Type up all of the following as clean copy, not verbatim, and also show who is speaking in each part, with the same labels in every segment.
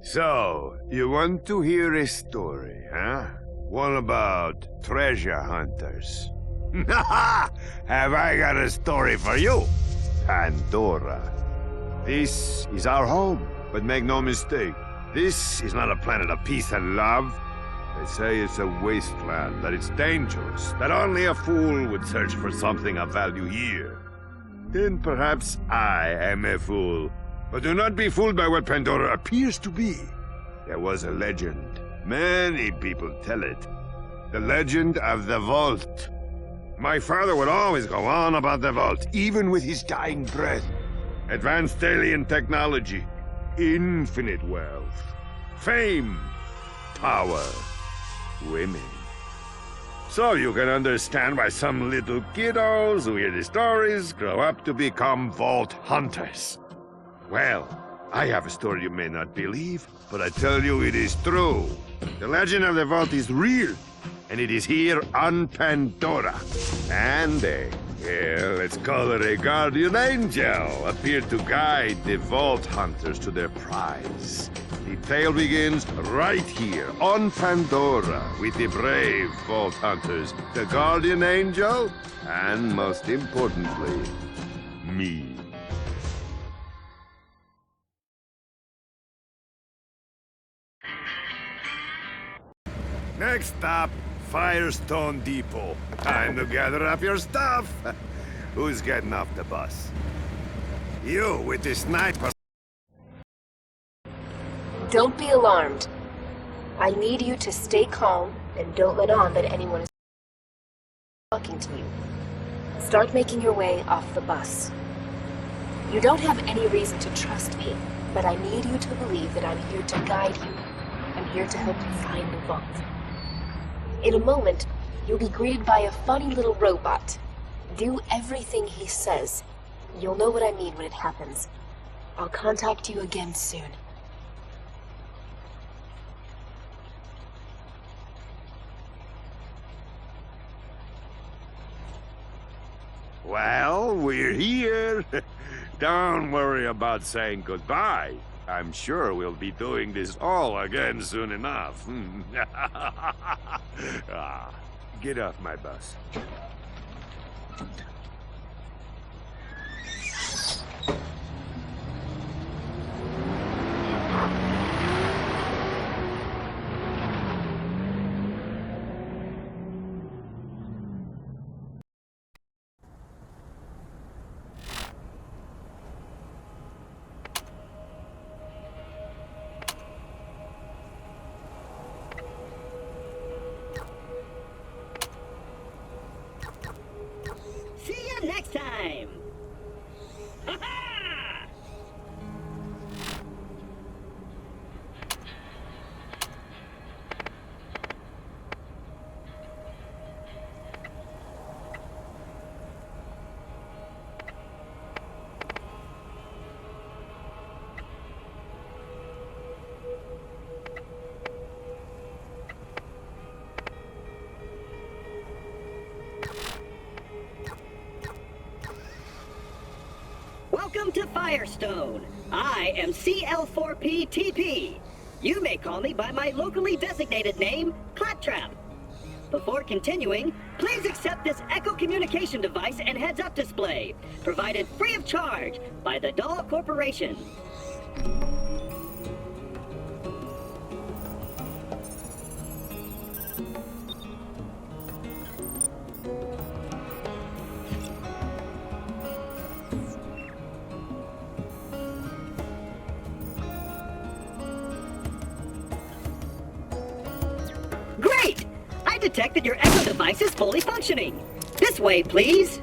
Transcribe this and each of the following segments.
Speaker 1: So, you want to hear a story, huh? One about treasure hunters. Have I got a story for you? Pandora. This is our home, but make no mistake, this is not a planet of peace and love. They say it's a wasteland, that it's dangerous, that only a fool would search for something of value here. Then perhaps I am a fool. But do not be fooled by what Pandora appears to be. There was a legend. Many people tell it. The legend of the Vault. My father would always go on about the Vault, even with his dying breath. Advanced alien technology, infinite wealth, fame, power, women. So you can understand why some little kiddos who hear the stories grow up to become Vault Hunters. Well, I have a story you may not believe, but I tell you it is true. The legend of the Vault is real, and it is here on Pandora. And let's call it a guardian angel, appeared to guide the Vault Hunters to their prize. The tale begins right here on Pandora with the brave Vault Hunters, the guardian angel, and most importantly, me. Next stop, Firestone Depot. Time to gather up your stuff. Who's getting off the bus? You with the sniper.
Speaker 2: Don't be alarmed. I need you to stay calm and don't let on that anyone is talking to you. Start making your way off the bus. You don't have any reason to trust me, but I need you to believe that I'm here to guide you. I'm here to help you find the vault. In a moment, you'll be greeted by a funny little robot. Do everything he says. You'll know what I mean when it happens. I'll contact you again soon.
Speaker 1: Well, we're here. Don't worry about saying goodbye. I'm sure we'll be doing this all again soon enough. Get off my bus.
Speaker 3: See you next time! Welcome to Firestone. I am CL4P-TP. You may call me by my locally designated name, Claptrap. Before continuing, please accept this Echo communication device and heads-up display, provided free of charge by the Dahl Corporation. Great! I detect that your Echo device is fully functioning. This way, please.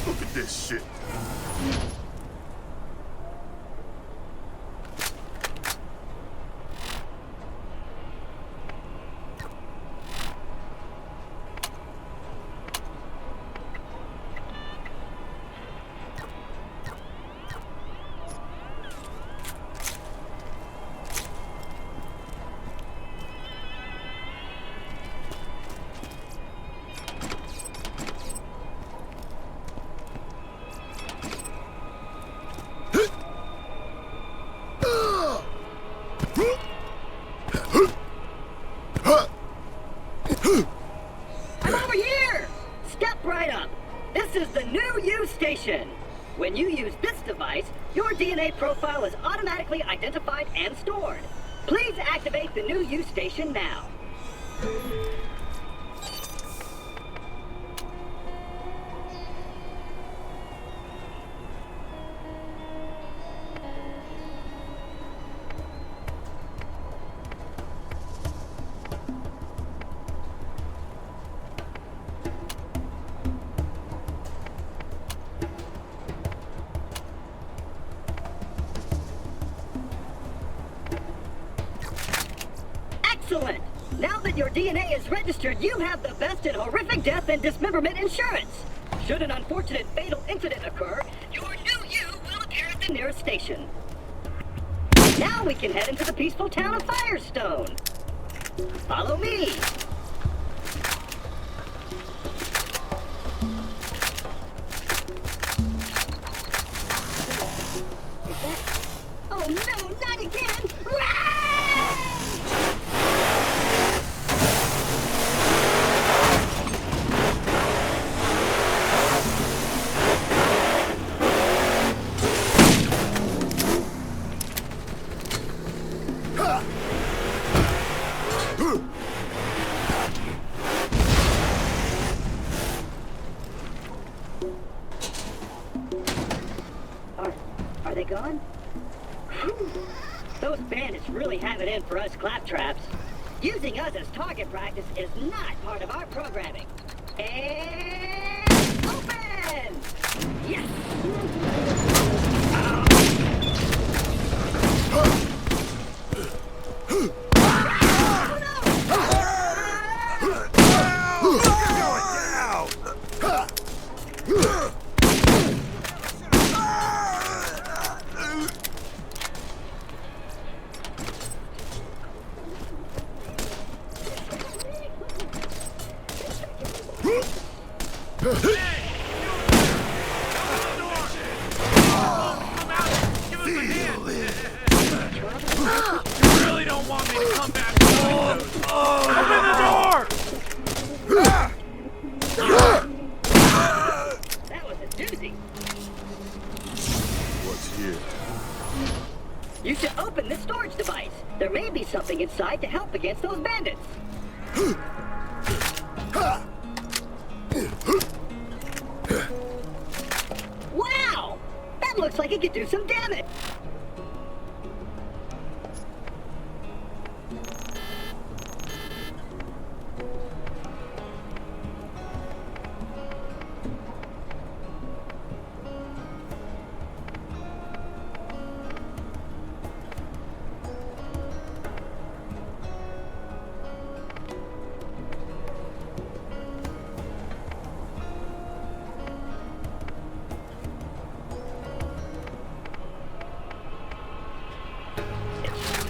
Speaker 1: Look at this shit.
Speaker 3: I'm over here! Step right up. This is the new U station. When you use this device, your DNA profile is automatically identified and stored. Please activate the new U station now. Excellent! Now that your DNA is registered, you have the best in horrific death and dismemberment insurance. Should an unfortunate fatal incident occur, your new you will appear at the nearest station. Now we can head into the peaceful town of Firestone. Follow me. Oh no, not again! Are they gone? Whew. Those bandits really have it in for us claptraps. Using us as target practice is not part of our programming. And open! Yes! You should open this storage device. There may be something inside to help against those bandits. Wow! That looks like it could do some damage.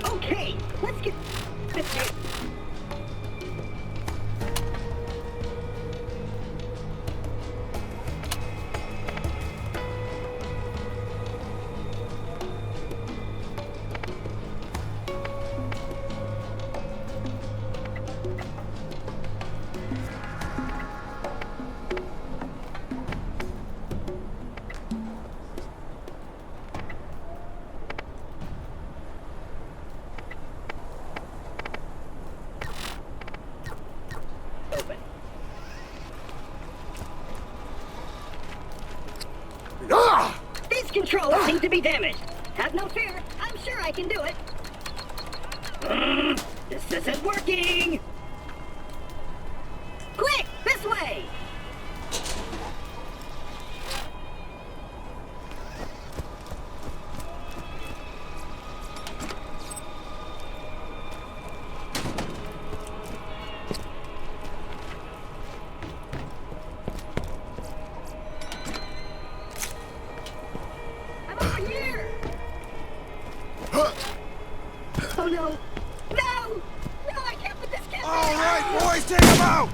Speaker 3: Okay, let's get this here. Open. These controls seem to be damaged. Have no fear. I'm sure I can do it. This isn't working. Quick, this way. no! No! No, I can't put this kid
Speaker 1: All right, boys, take him out!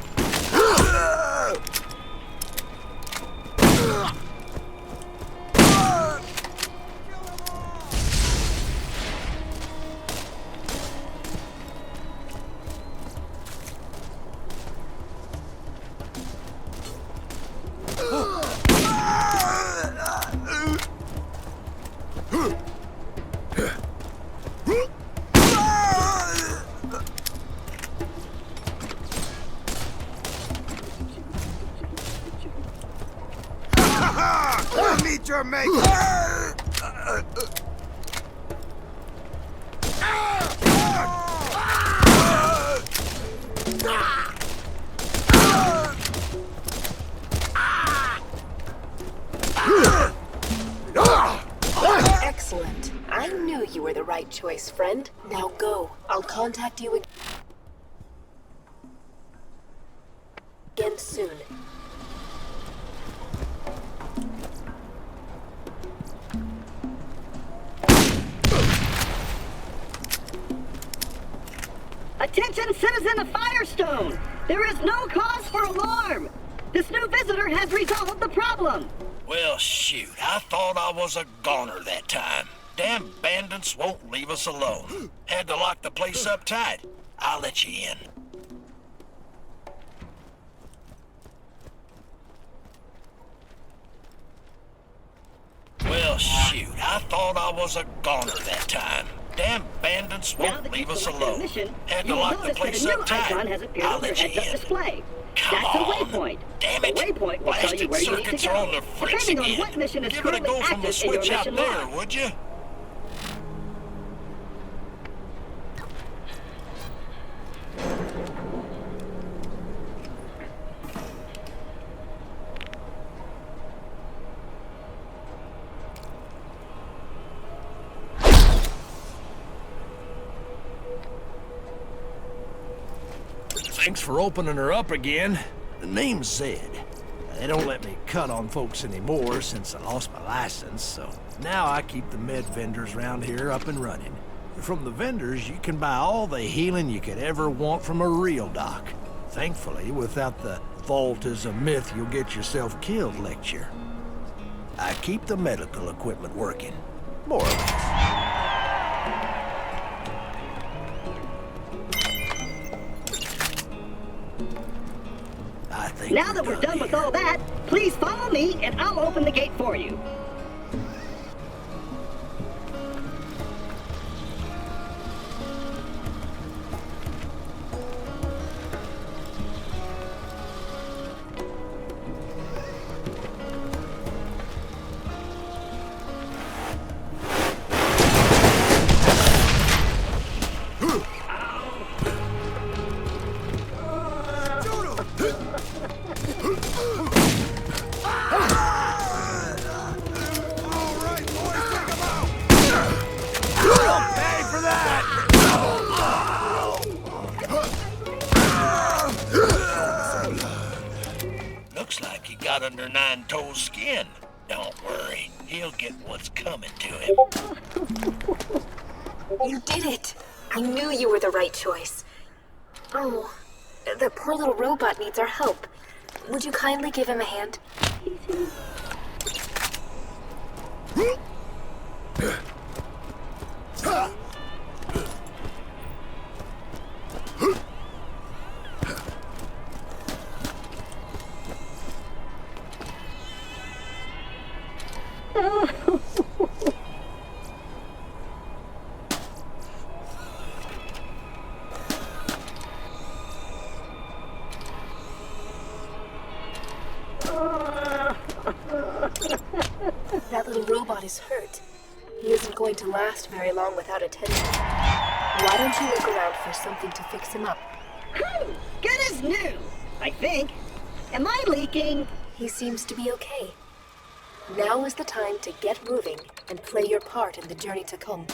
Speaker 1: Meet your mate!
Speaker 2: Excellent. I knew you were the right choice, friend. Now go. I'll contact you again soon.
Speaker 3: Attention, citizen of Firestone! There is no cause for alarm! This new visitor has resolved the problem!
Speaker 4: Well, shoot, I thought I was a goner that time. Damn bandits won't leave us alone. Had to lock the place up tight. I'll let you in. Well, shoot, I thought I was a goner that time. Damn bandits
Speaker 3: Now
Speaker 4: won't
Speaker 3: that
Speaker 4: leave
Speaker 3: you've
Speaker 4: us
Speaker 3: selected a
Speaker 4: alone.
Speaker 3: mission,
Speaker 4: Had to
Speaker 3: you'll
Speaker 4: lock the
Speaker 3: notice
Speaker 4: place
Speaker 3: that a new
Speaker 4: up tight.
Speaker 3: icon has appeared
Speaker 4: I'll
Speaker 3: on your
Speaker 4: let you
Speaker 3: heads-up
Speaker 4: in.
Speaker 3: display.
Speaker 4: Come
Speaker 3: That's a
Speaker 4: on.
Speaker 3: waypoint.
Speaker 4: Damn
Speaker 3: The
Speaker 4: it.
Speaker 3: waypoint will tell you
Speaker 4: Blasted
Speaker 3: where you need to
Speaker 4: circuits
Speaker 3: go,
Speaker 4: are on the fritz
Speaker 3: depending on
Speaker 4: again.
Speaker 3: what mission is
Speaker 4: Give it a
Speaker 3: currently
Speaker 4: go from the
Speaker 3: active in your
Speaker 4: switch out
Speaker 3: mission
Speaker 4: there,
Speaker 3: log.
Speaker 4: would you?
Speaker 5: Thanks for opening her up again. The name's Zed. They don't let me cut on folks anymore since I lost my license, so now I keep the med vendors around here up and running. From the vendors, you can buy all the healing you could ever want from a real doc. Thankfully, without the "vault is a myth, you'll get yourself killed" lecture. I keep the medical equipment working, more or less.
Speaker 3: Now that we're done with all that, please follow me and I'll open the gate for you.
Speaker 4: Looks like he got under Nine Toes' skin. Don't worry, he'll get what's coming to him.
Speaker 2: You did it! I knew you were the right choice. Oh, the poor little robot needs our help. Would you kindly give him a hand? That little robot is hurt. He isn't going to last very long without attention. Why don't you look around for something to fix him up?
Speaker 3: Good as new, I think. Am I leaking?
Speaker 2: He seems to be okay. Now is the time to get moving and play your part in the journey to come.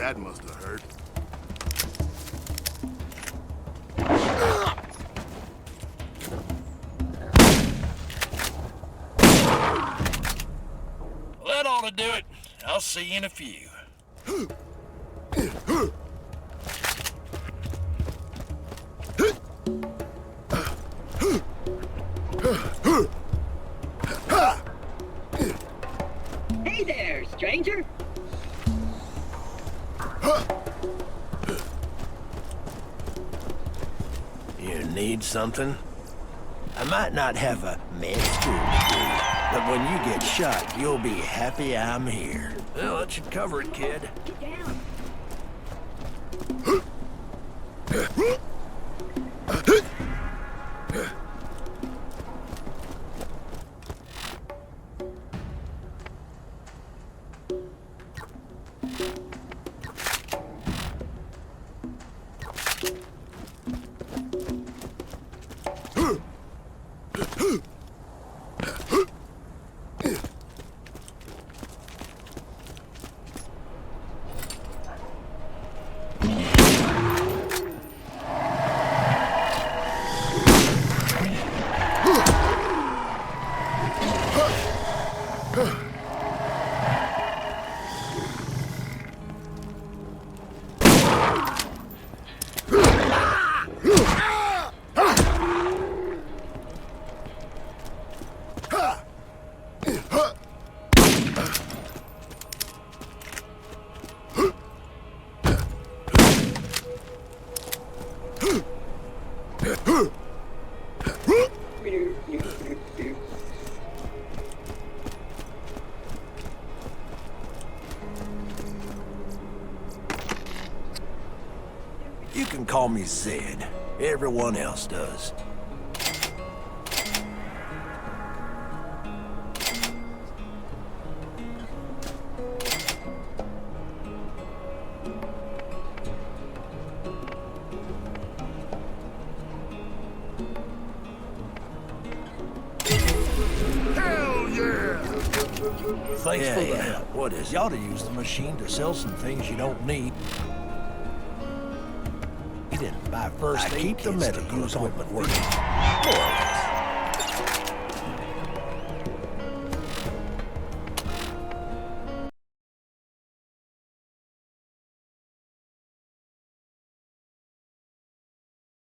Speaker 6: That must have hurt.
Speaker 4: Well, that ought to do it. I'll see you in a few.
Speaker 3: Hey there, stranger.
Speaker 5: You need something? I might not have a med school degree, but when you get shot, you'll be happy I'm here. Well, that should cover it, kid.
Speaker 3: Get down.
Speaker 5: You can call me Zed. Everyone else does.
Speaker 6: Hell yeah!
Speaker 5: Thanks for the help. What is it? You ought to use the machine to sell some things you don't need. You didn't buy first aid kits to use on the work. More or less.